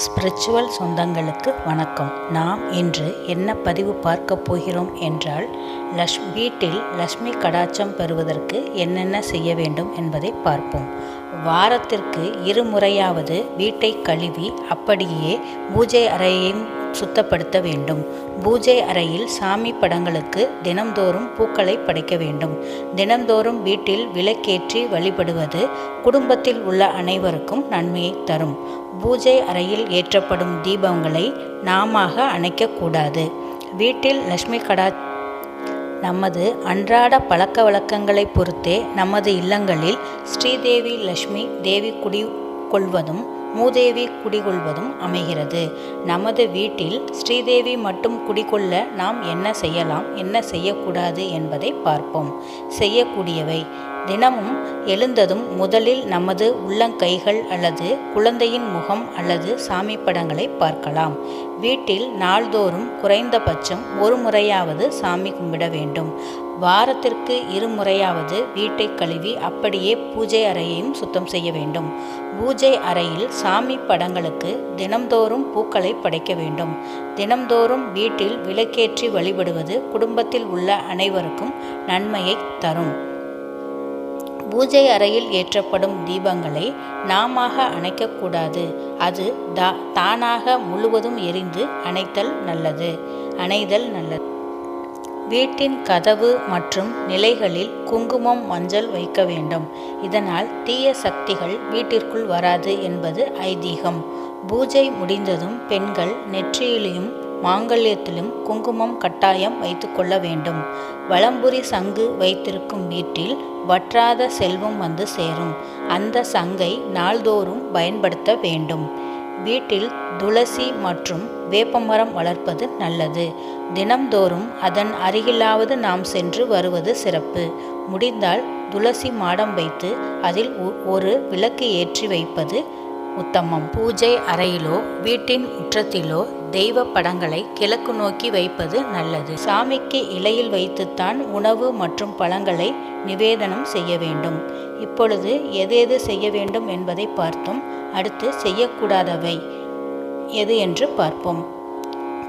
Spiritual சொந்தங்களுக்கு வணக்கம். நாம் இன்று என்ன பதிவு பார்க்க போகிறோம் என்றால், வீட்டில் லக்ஷ்மி கடாட்சம் பெறுவதற்கு என்னென்ன செய்ய வேண்டும் என்பதை பார்ப்போம். வாரத்திற்கு 2 முறையாவது வீட்டை கழுவி அப்படியே பூஜை அறையையும் சுத்தப்படுத்த வேண்டும். பூஜை அறையில் சாமி படங்களுக்கு தினம்தோறும் பூக்களை படைக்க வேண்டும். தினம்தோறும் வீட்டில் விளக்கேற்றி வழிபடுவது குடும்பத்தில் உள்ள அனைவருக்கும் நன்மையை தரும். பூஜை அறையில் ஏற்றப்படும் தீபங்களை நாம அணைக்கக்கூடாது. வீட்டில் லக்ஷ்மி நமது அன்றாட பழக்க வழக்கங்களை பொறுத்தே நமது இல்லங்களில் ஸ்ரீதேவி லக்ஷ்மி தேவி குடிகொள்வதும் மூதேவி குடிகொள்வதும் அமைகிறது. நமது வீட்டில் ஸ்ரீதேவி மட்டும் குடிகொள்ள நாம் என்ன செய்யலாம், என்ன செய்யக்கூடாது என்பதை பார்ப்போம். செய்யக்கூடியவை: தினமும் எழுந்ததும் முதலில் நமது உள்ளங்கைகள் அல்லது குழந்தையின் முகம் அல்லது சாமி படங்களை பார்க்கலாம். வீட்டில் நாள்தோறும் குறைந்தபட்சம் 1 முறையாவது சாமி கும்பிட வேண்டும். வாரத்திற்கு 2 முறையாவது வீட்டை கழுவி அப்படியே பூஜை அறையையும் சுத்தம் செய்ய வேண்டும். பூஜை அறையில் சாமி படங்களுக்கு தினம்தோறும் பூக்களை படைக்க வேண்டும். தினம்தோறும் வீட்டில் விளக்கேற்றி வழிபடுவது குடும்பத்தில் உள்ள அனைவருக்கும் நன்மையை தரும். பூஜை அறையில் ஏற்றப்படும் தீபங்களை நாம அணைக்கக்கூடாது. அது தானாக முழுவதும் எரிந்து அணைதல் நல்லது. வீட்டின் கதவு மற்றும் நிலைகளில் குங்குமம், மஞ்சள் வைக்க வேண்டும். இதனால் தீய சக்திகள் வீட்டிற்குள் வராது என்பது ஐதீகம். பூஜை முடிந்ததும் பெண்கள் நெற்றியிலும் மாங்கல்யத்திலும் குங்குமம் கட்டாயம் வைத்து கொள்ள வேண்டும். வலம்புரி சங்கு வைத்திருக்கும் வீட்டில் வற்றாத செல்வம் வந்து சேரும். அந்த சங்கை நாள்தோறும் பயன்படுத்த வேண்டும். வீட்டில் துளசி மற்றும் வேப்பமரம் வளர்ப்பது நல்லது. தினம்தோறும் அதன் அருகிலாவது நாம் சென்று வருவது சிறப்பு. முடிந்தால் துளசி மாடம் வைத்து அதில் ஒரு விளக்கு ஏற்றி வைப்பது உத்தமம். பூஜை அறையிலோ வீட்டின் முற்றத்திலோ தெய்வ படங்களை கிழக்கு நோக்கி வைப்பது நல்லது. சாமிக்கு இலையில் வைத்துத்தான் உணவு மற்றும் பழங்களை நிவேதனம் செய்ய வேண்டும். இப்பொழுது எது செய்ய வேண்டும் என்பதை பார்த்தோம். அடுத்து செய்யக்கூடாதவை எது என்று பார்ப்போம்.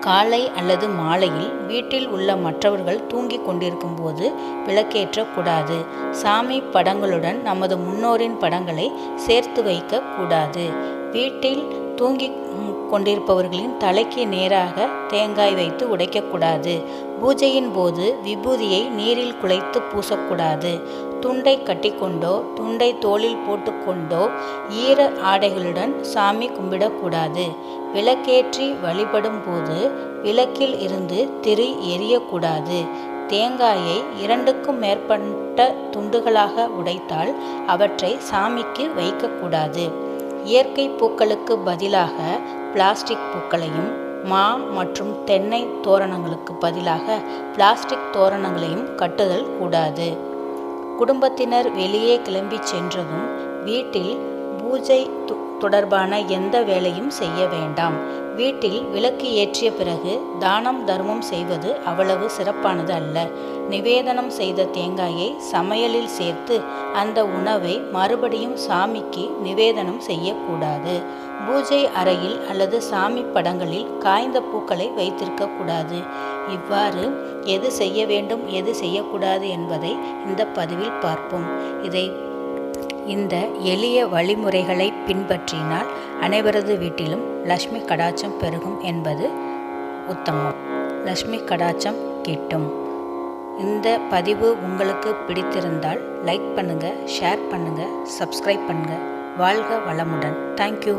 காலை அல்லது மாலையில் வீட்டில் உள்ள மற்றவர்கள் தூங்கிக் கொண்டிருக்கும் போது விளக்கேற்றக்கூடாது. சாமி படங்களுடன் நமது முன்னோரின் படங்களை சேர்த்து வைக்க கூடாது. வீட்டில் தூங்கி கொண்டிருப்பவர்களின் தலைக்கு நேராக தேங்காய் வைத்து உடைக்கக்கூடாது. பூஜையின் போது விபூதியை நீரில் குழைத்து பூசக்கூடாது. துண்டை கட்டிக்கொண்டோ துண்டை தோளில் போட்டுக்கொண்டோ ஈர ஆடைகளுடன் சாமி கும்பிடக்கூடாது. விளக்கேற்றி வழிபடும் போது விளக்கில் இருந்து திரி எரியக்கூடாது. தேங்காயை 2க்கும் மேற்பட்ட துண்டுகளாக உடைத்தால் அவற்றை சாமிக்கு வைக்கக்கூடாது. இயற்கை பூக்களுக்கு பதிலாக பிளாஸ்டிக் பூக்களையும், மா மற்றும் தென்னை தோரணங்களுக்கு பதிலாக பிளாஸ்டிக் தோரணங்களையும் கட்டுதல் கூடாது. குடும்பத்தினர் வெளியே கிளம்பி சென்றதும் வீட்டில் பூஜை தொடர்பான எந்த வேலையும் செய்ய வேண்டாம். வீட்டில் விளக்கு ஏற்றிய பிறகு தானம் தர்மம் செய்வது அவ்வளவு சிறப்பானது அல்ல. நிவேதனம் செய்த தேங்காயை சமையலில் சேர்த்து அந்த உணவை மறுபடியும் சாமிக்கு நிவேதனம் செய்யக்கூடாது. பூஜை அறையில் அல்லது சாமி படங்களில் காய்ந்த பூக்களை வைத்திருக்க கூடாது. இவ்வாறு எது செய்ய வேண்டும், எது செய்யக்கூடாது என்பதை இந்த பதிவில் பார்ப்போம். இந்த எளிய வழிமுறைகளை பின்பற்றினால் அனைவரது வீட்டிலும் லக்ஷ்மி கடாட்சம் பெருகும் என்பது உத்தமம். லக்ஷ்மி கடாட்சம் கிட்டும். இந்த பதிவு உங்களுக்கு பிடித்திருந்தால் லைக் பண்ணுங்க, ஷேர் பண்ணுங்க, சப்ஸ்கிரைப் பண்ணுங்க. வாழ்க வளமுடன். தேங்க்யூ.